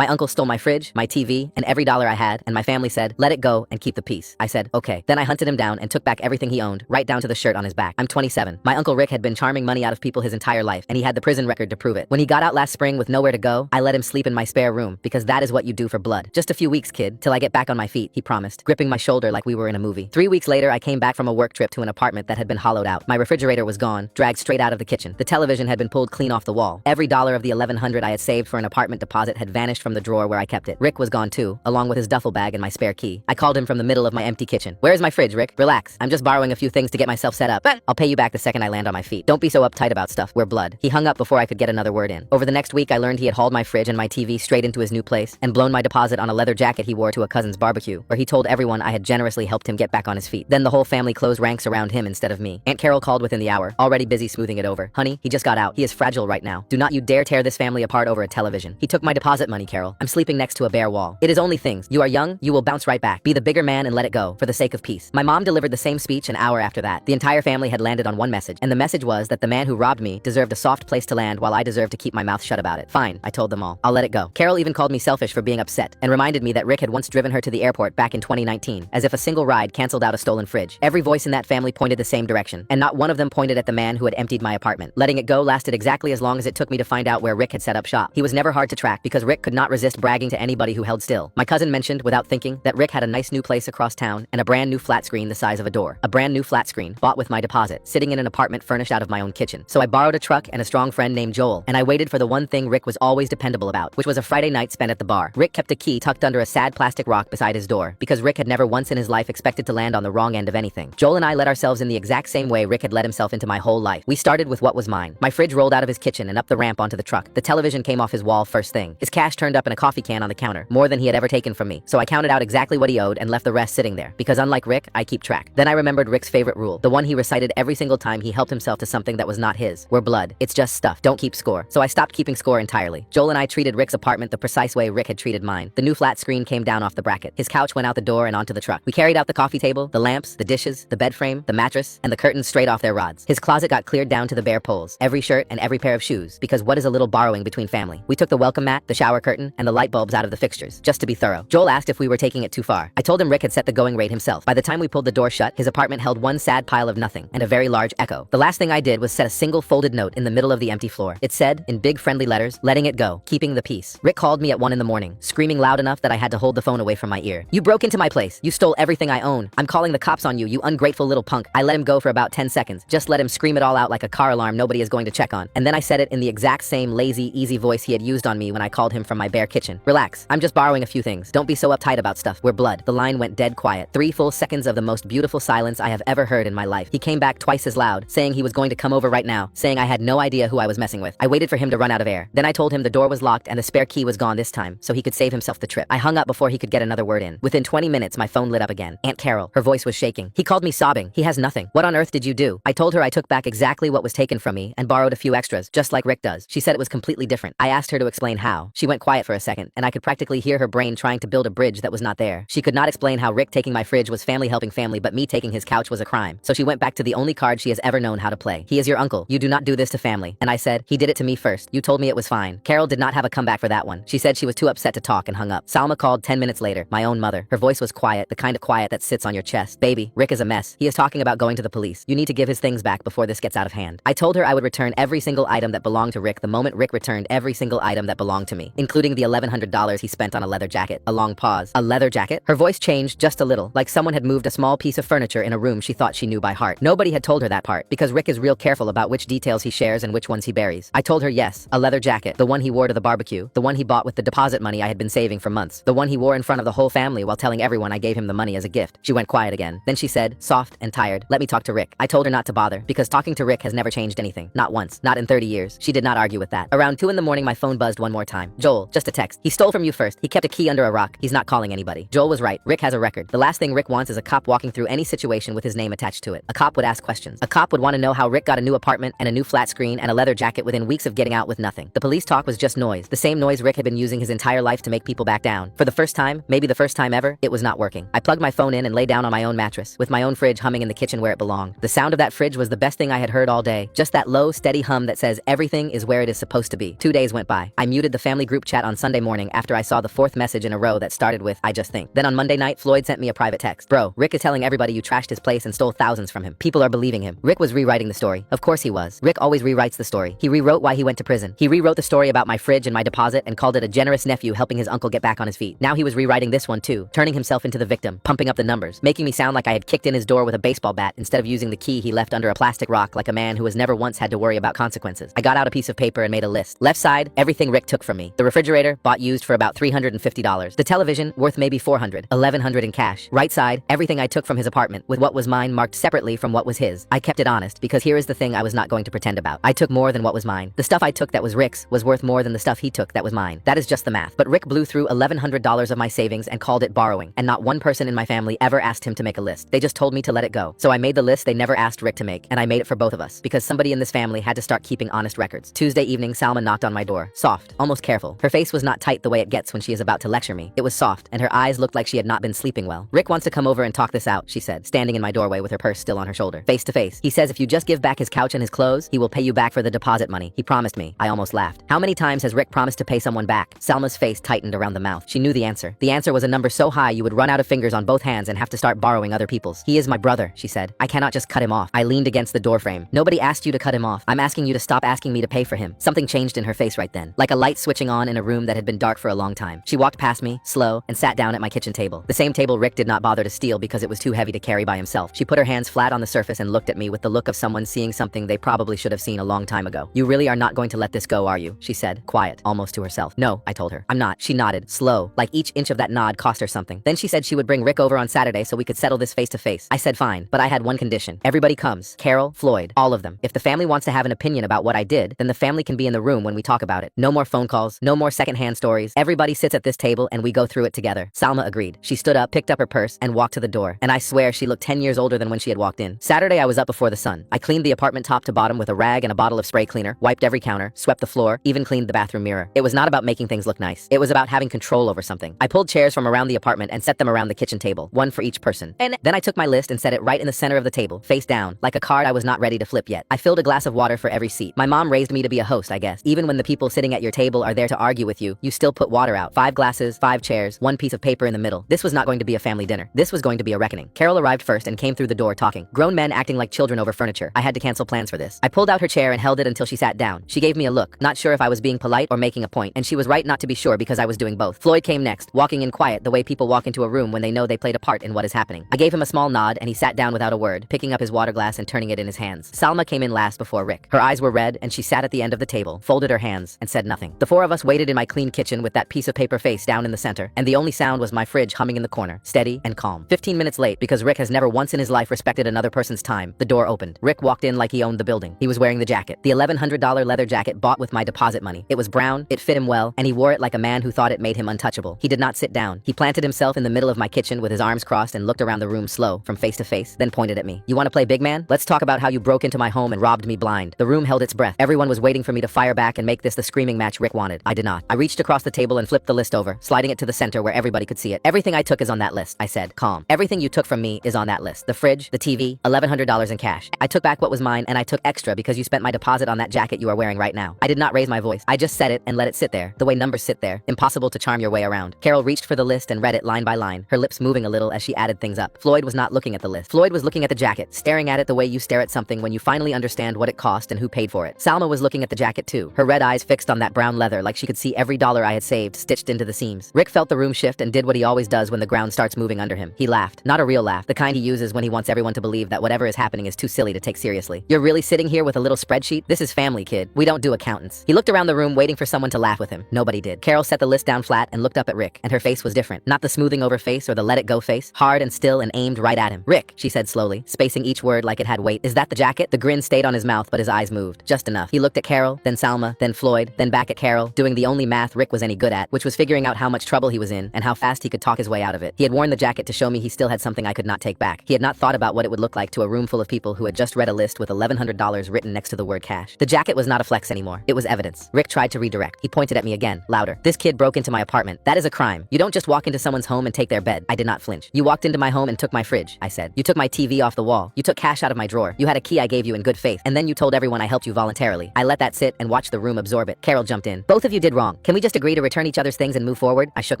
My uncle stole my fridge, my TV, and every dollar I had, and my family said, let it go and keep the peace. I said, okay. Then I hunted him down and took back everything he owned, right down to the shirt on his back. I'm 27. My uncle Rick had been charming money out of people his entire life, and he had the prison record to prove it. When he got out last spring with nowhere to go, I let him sleep in my spare room, because that is what you do for blood. Just a few weeks, kid, till I get back on my feet, he promised, gripping my shoulder like we were in a movie. 3 weeks later, I came back from a work trip to an apartment that had been hollowed out. My refrigerator was gone, dragged straight out of the kitchen. The television had been pulled clean off the wall. Every dollar of the $1,100 I had saved for an apartment deposit had vanished from the drawer where I kept it. Rick was gone too, along with his duffel bag and my spare key. I called him from the middle of my empty kitchen. Where's my fridge, Rick? Relax. I'm just borrowing a few things to get myself set up. But I'll pay you back the second I land on my feet. Don't be so uptight about stuff. We're blood. He hung up before I could get another word in. Over the next week, I learned he had hauled my fridge and my TV straight into his new place and blown my deposit on a leather jacket he wore to a cousin's barbecue, where he told everyone I had generously helped him get back on his feet. Then the whole family closed ranks around him instead of me. Aunt Carol called within the hour, already busy smoothing it over. Honey, he just got out. He is fragile right now. Do not you dare tear this family apart over a television. He took my deposit money, Carol. I'm sleeping next to a bare wall. It is only things. You are young, you will bounce right back. Be the bigger man and let it go, for the sake of peace. My mom delivered the same speech an hour after that. The entire family had landed on one message, and the message was that the man who robbed me deserved a soft place to land while I deserved to keep my mouth shut about it. Fine, I told them all. I'll let it go. Carol even called me selfish for being upset, and reminded me that Rick had once driven her to the airport back in 2019, as if a single ride canceled out a stolen fridge. Every voice in that family pointed the same direction, and not one of them pointed at the man who had emptied my apartment. Letting it go lasted exactly as long as it took me to find out where Rick had set up shop. He was never hard to track because Rick could not resist bragging to anybody who held still. My cousin mentioned, without thinking, that Rick had a nice new place across town and a brand new flat screen the size of a door. A brand new flat screen, bought with my deposit, sitting in an apartment furnished out of my own kitchen. So I borrowed a truck and a strong friend named Joel, and I waited for the one thing Rick was always dependable about, which was a Friday night spent at the bar. Rick kept a key tucked under a sad plastic rock beside his door, because Rick had never once in his life expected to land on the wrong end of anything. Joel and I let ourselves in the exact same way Rick had let himself into my whole life. We started with what was mine. My fridge rolled out of his kitchen and up the ramp onto the truck. The television came off his wall first thing. His cash turned up in a coffee can on the counter, more than he had ever taken from me. So I counted out exactly what he owed and left the rest sitting there, because unlike Rick, I keep track. Then I remembered Rick's favorite rule, the one he recited every single time he helped himself to something that was not his. We're blood. It's just stuff. Don't keep score. So I stopped keeping score entirely. Joel and I treated Rick's apartment the precise way Rick had treated mine. The new flat screen came down off the bracket. His couch went out the door and onto the truck. We carried out the coffee table, the lamps, the dishes, the bed frame, the mattress, and the curtains straight off their rods. His closet got cleared down to the bare poles, every shirt and every pair of shoes, because what is a little borrowing between family? We took the welcome mat, the shower curtain, and the light bulbs out of the fixtures, just to be thorough. Joel asked if we were taking it too far. I told him Rick had set the going rate himself. By the time we pulled the door shut, his apartment held one sad pile of nothing and a very large echo. The last thing I did was set a single folded note in the middle of the empty floor. It said, in big friendly letters, letting it go, keeping the peace. Rick called me at 1 in the morning, screaming loud enough that I had to hold the phone away from my ear. You broke into my place. You stole everything I own. I'm calling the cops on you, you ungrateful little punk. I let him go for about 10 seconds. Just let him scream it all out like a car alarm nobody is going to check on. And then I said it in the exact same lazy, easy voice he had used on me when I called him from my bare kitchen. Relax. I'm just borrowing a few things. Don't be so uptight about stuff. We're blood. The line went dead quiet. 3 full seconds of the most beautiful silence I have ever heard in my life. He came back twice as loud, saying he was going to come over right now, saying I had no idea who I was messing with. I waited for him to run out of air. Then I told him the door was locked and the spare key was gone this time, so he could save himself the trip. I hung up before he could get another word in. Within 20 minutes, my phone lit up again. Aunt Carol. Her voice was shaking. He called me sobbing. He has nothing. What on earth did you do? I told her I took back exactly what was taken from me and borrowed a few extras, just like Rick does. She said it was completely different. I asked her to explain how. She went quiet for a second, and I could practically hear her brain trying to build a bridge that was not there. She could not explain how Rick taking my fridge was family helping family, but me taking his couch was a crime. So she went back to the only card she has ever known how to play. He is your uncle. You do not do this to family. And I said, he did it to me first. You told me it was fine. Carol did not have a comeback for that one. She said she was too upset to talk and hung up. Salma called 10 minutes later, my own mother. Her voice was quiet, the kind of quiet that sits on your chest. Baby, Rick is a mess. He is talking about going to the police. You need to give his things back before this gets out of hand. I told her I would return every single item that belonged to Rick the moment Rick returned every single item that belonged to me, including the $1,100 he spent on a leather jacket. A long pause. A leather jacket? Her voice changed just a little, like someone had moved a small piece of furniture in a room she thought she knew by heart. Nobody had told her that part, because Rick is real careful about which details he shares and which ones he buries. I told her yes, a leather jacket, the one he wore to the barbecue, the one he bought with the deposit money I had been saving for months, the one he wore in front of the whole family while telling everyone I gave him the money as a gift. She went quiet again. Then she said, soft and tired, let me talk to Rick. I told her not to bother, because talking to Rick has never changed anything. Not once. Not in 30 years. She did not argue with that. Around 2 in the morning, my phone buzzed one more time. Joel, just a text. He stole from you first. He kept a key under a rock. He's not calling anybody. Joel was right. Rick has a record. The last thing Rick wants is a cop walking through any situation with his name attached to it. A cop would ask questions. A cop would want to know how Rick got a new apartment and a new flat screen and a leather jacket within weeks of getting out with nothing. The police talk was just noise. The same noise Rick had been using his entire life to make people back down. For the first time, maybe the first time ever, it was not working. I plugged my phone in and lay down on my own mattress, with my own fridge humming in the kitchen where it belonged. The sound of that fridge was the best thing I had heard all day. Just that low, steady hum that says everything is where it is supposed to be. 2 days went by. I muted the family group chat on on Sunday morning after I saw the fourth message in a row that started with, I just think. Then on Monday night, Floyd sent me a private text. Bro, Rick is telling everybody you trashed his place and stole thousands from him. People are believing him. Rick was rewriting the story. Of course he was. Rick always rewrites the story. He rewrote why he went to prison. He rewrote the story about my fridge and my deposit and called it a generous nephew helping his uncle get back on his feet. Now he was rewriting this one too, turning himself into the victim, pumping up the numbers, making me sound like I had kicked in his door with a baseball bat instead of using the key he left under a plastic rock like a man who has never once had to worry about consequences. I got out a piece of paper and made a list. Left side, everything Rick took from me. The refrigerator, bought used for about $350. The television, worth maybe $400, $1,100 in cash. Right side, everything I took from his apartment, with what was mine marked separately from what was his. I kept it honest, because here is the thing I was not going to pretend about. I took more than what was mine. The stuff I took that was Rick's was worth more than the stuff he took that was mine. That is just the math. But Rick blew through $1,100 of my savings and called it borrowing, and not one person in my family ever asked him to make a list. They just told me to let it go. So I made the list they never asked Rick to make, and I made it for both of us, because somebody in this family had to start keeping honest records. Tuesday evening, Salma knocked on my door. Soft, almost careful. Her face was not tight the way it gets when she is about to lecture me. It was soft, and her eyes looked like she had not been sleeping well. Rick wants to come over and talk this out, she said, standing in my doorway with her purse still on her shoulder. Face to face. He says if you just give back his couch and his clothes, he will pay you back for the deposit money. He promised me. I almost laughed. How many times has Rick promised to pay someone back? Salma's face tightened around the mouth. She knew the answer. The answer was a number so high you would run out of fingers on both hands and have to start borrowing other people's. He is my brother, she said. I cannot just cut him off. I leaned against the doorframe. Nobody asked you to cut him off. I'm asking you to stop asking me to pay for him. Something changed in her face right then, like a light switching on in a room that had been dark for a long time. She walked past me, slow, and sat down at my kitchen table. The same table Rick did not bother to steal because it was too heavy to carry by himself. She put her hands flat on the surface and looked at me with the look of someone seeing something they probably should have seen a long time ago. You really are not going to let this go, are you? She said, quiet, almost to herself. No, I told her. I'm not. She nodded, slow, like each inch of that nod cost her something. Then she said she would bring Rick over on Saturday so we could settle this face to face. I said fine, but I had one condition. Everybody comes. Carol, Floyd, all of them. If the family wants to have an opinion about what I did, then the family can be in the room when we talk about it. No more phone calls, no more secondhand stories. Everybody sits at this table and we go through it together. Salma agreed. She stood up, picked up her purse, and walked to the door. And I swear she looked 10 years older than when she had walked in. Saturday I was up before the sun. I cleaned the apartment top to bottom with a rag and a bottle of spray cleaner, wiped every counter, swept the floor, even cleaned the bathroom mirror. It was not about making things look nice. It was about having control over something. I pulled chairs from around the apartment and set them around the kitchen table, one for each person. And then I took my list and set it right in the center of the table, face down, like a card I was not ready to flip yet. I filled a glass of water for every seat. My mom raised me to be a host, I guess. Even when the people sitting at your table are there to argue with you, you still put water out. 5 glasses, 5 chairs, 1 piece of paper in the middle. This was not going to be a family dinner. This was going to be a reckoning. Carol arrived first and came through the door talking. Grown men acting like children over furniture. I had to cancel plans for this. I pulled out her chair and held it until she sat down. She gave me a look, not sure if I was being polite or making a point, and she was right not to be sure because I was doing both. Floyd came next, walking in quiet the way people walk into a room when they know they played a part in what is happening. I gave him a small nod and he sat down without a word, picking up his water glass and turning it in his hands. Salma came in last before Rick. Her eyes were red and she sat at the end of the table, folded her hands, and said nothing. The 4 of us waited in my clean kitchen with that piece of paper face down in the center, and the only sound was my fridge humming in the corner, steady and calm. 15 minutes late, because Rick has never once in his life respected another person's time, the door opened. Rick walked in like he owned the building. He was wearing the jacket, the $1,100 leather jacket bought with my deposit money. It was brown, it fit him well, and he wore it like a man who thought it made him untouchable. He did not sit down. He planted himself in the middle of my kitchen with his arms crossed and looked around the room slow, from face to face, then pointed at me. You want to play big man? Let's talk about how you broke into my home and robbed me blind. The room held its breath. Everyone was waiting for me to fire back and make this the screaming match Rick wanted. I did not. I reached across the table and flipped the list over, sliding it to the center where everybody could see it. Everything I took is on that list, I said, calm. Everything you took from me is on that list. The fridge, the TV, $1,100 in cash. I took back what was mine and I took extra because you spent my deposit on that jacket you are wearing right now. I did not raise my voice. I just said it and let it sit there, the way numbers sit there, impossible to charm your way around. Carol reached for the list and read it line by line, her lips moving a little as she added things up. Floyd was not looking at the list. Floyd was looking at the jacket, staring at it the way you stare at something when you finally understand what it cost and who paid for it. Salma was looking at the jacket too, her red eyes fixed on that brown leather like she could see every dollar I had saved stitched into the seams. Rick felt the room shift and did what he always does when the ground starts moving under him. He laughed. Not a real laugh, the kind he uses when he wants everyone to believe that whatever is happening is too silly to take seriously. You're really sitting here with a little spreadsheet? This is family, kid. We don't do accountants. He looked around the room waiting for someone to laugh with him. Nobody did. Carol set the list down flat and looked up at Rick, and her face was different. Not the smoothing over face or the let it go face, hard and still and aimed right at him. Rick, she said slowly, spacing each word like it had weight. Is that the jacket? The grin stayed on his mouth, but his eyes moved. Just enough. He looked at Carol, then Salma, then Floyd, then back at Carol, doing the only math Rick was any good at, which was figuring out how much trouble he was in and how fast he could talk his way out of it. He had worn the jacket to show me he still had something I could not take back. He had not thought about what it would look like to a room full of people who had just read a list with $1,100 written next to the word cash. The jacket was not a flex anymore. It was evidence. Rick tried to redirect. He pointed at me again, louder. This kid broke into my apartment. That is a crime. You don't just walk into someone's home and take their bed. I did not flinch. You walked into my home and took my fridge, I said. You took my TV off the wall. You took cash out of my drawer. You had a key I gave you in good faith. And then you told everyone I helped you voluntarily. I let that sit and watched the room absorb it. Carol jumped in. Both of you did wrong. wrong? Can we just agree to return each other's things and move forward? I shook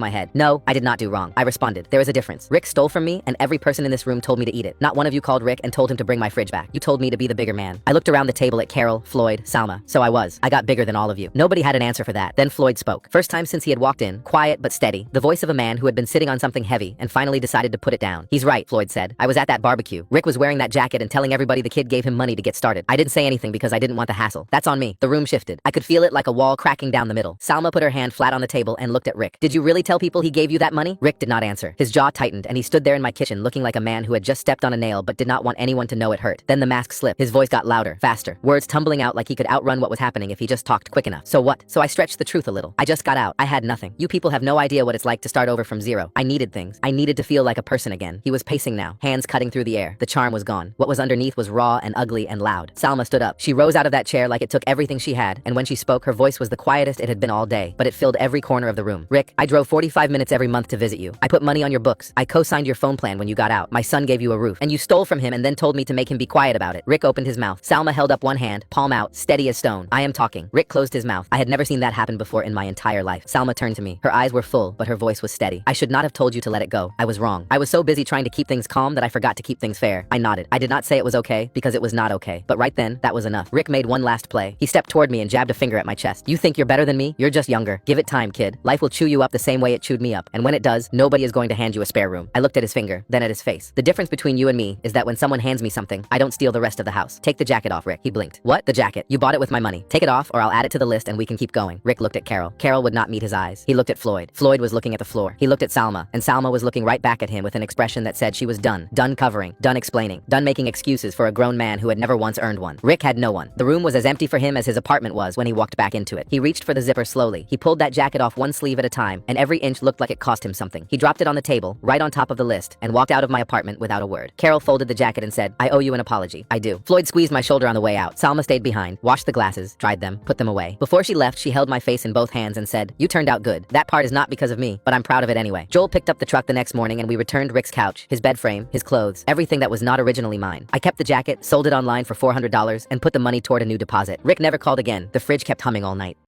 my head. No, I did not do wrong. I responded. There is a difference. Rick stole from me, and every person in this room told me to eat it. Not one of you called Rick and told him to bring my fridge back. You told me to be the bigger man. I looked around the table at Carol, Floyd, Salma. So I was. I got bigger than all of you. Nobody had an answer for that. Then Floyd spoke. First time since he had walked in, quiet but steady, the voice of a man who had been sitting on something heavy and finally decided to put it down. He's right, Floyd said. I was at that barbecue. Rick was wearing that jacket and telling everybody the kid gave him money to get started. I didn't say anything because I didn't want the hassle. That's on me. The room shifted. I could feel it like a wall cracking down the middle. Salma put her hand flat on the table and looked at Rick. Did you really tell people he gave you that money? Rick did not answer. His jaw tightened and he stood there in my kitchen looking like a man who had just stepped on a nail but did not want anyone to know it hurt. Then the mask slipped. His voice got louder, faster, words tumbling out like he could outrun what was happening if he just talked quick enough. So what? So I stretched the truth a little. I just got out. I had nothing. You people have no idea what it's like to start over from zero. I needed things. I needed to feel like a person again. He was pacing now, hands cutting through the air. The charm was gone. What was underneath was raw and ugly and loud. Salma stood up. She rose out of that chair like it took everything she had, and when she spoke, her voice was the quietest it had been all day, but it filled every corner of the room. Rick, I drove 45 minutes every month to visit you. I put money on your books. I co-signed your phone plan when you got out. My son gave you a roof, and you stole from him and then told me to make him be quiet about it. Rick opened his mouth. Salma held up one hand, palm out, steady as stone. I am talking. Rick closed his mouth. I had never seen that happen before in my entire life. Salma turned to me. Her eyes were full, but her voice was steady. I should not have told you to let it go. I was wrong. I was so busy trying to keep things calm that I forgot to keep things fair. I nodded. I did not say it was okay, because it was not okay. But right then, that was enough. Rick made one last play. He stepped toward me and jabbed a finger at my chest. You think you're better than me? You're just younger. Give it time, kid. Life will chew you up the same way it chewed me up. And when it does, nobody is going to hand you a spare room. I looked at his finger, then at his face. The difference between you and me is that when someone hands me something, I don't steal the rest of the house. Take the jacket off, Rick. He blinked. What? The jacket? You bought it with my money. Take it off or I'll add it to the list and we can keep going. Rick looked at Carol. Carol would not meet his eyes. He looked at Floyd. Floyd was looking at the floor. He looked at Salma, and Salma was looking right back at him with an expression that said she was done. Done covering. Done explaining. Done making excuses for a grown man who had never once earned one. Rick had no one. The room was as empty for him as his apartment was when he walked back into it. He reached for the zipper slowly. He pulled that jacket off one sleeve at a time, and every inch looked like it cost him something. He dropped it on the table, right on top of the list, and walked out of my apartment without a word. Carol folded the jacket and said, I owe you an apology. I do. Floyd squeezed my shoulder on the way out. Salma stayed behind, washed the glasses, dried them, put them away. Before she left, she held my face in both hands and said, you turned out good. That part is not because of me, but I'm proud of it anyway. Joel picked up the truck the next morning and we returned Rick's couch, his bed frame, his clothes, everything that was not originally mine. I kept the jacket, sold it online for $400, and put the money toward a new deposit. Rick never called again. The fridge kept humming all night.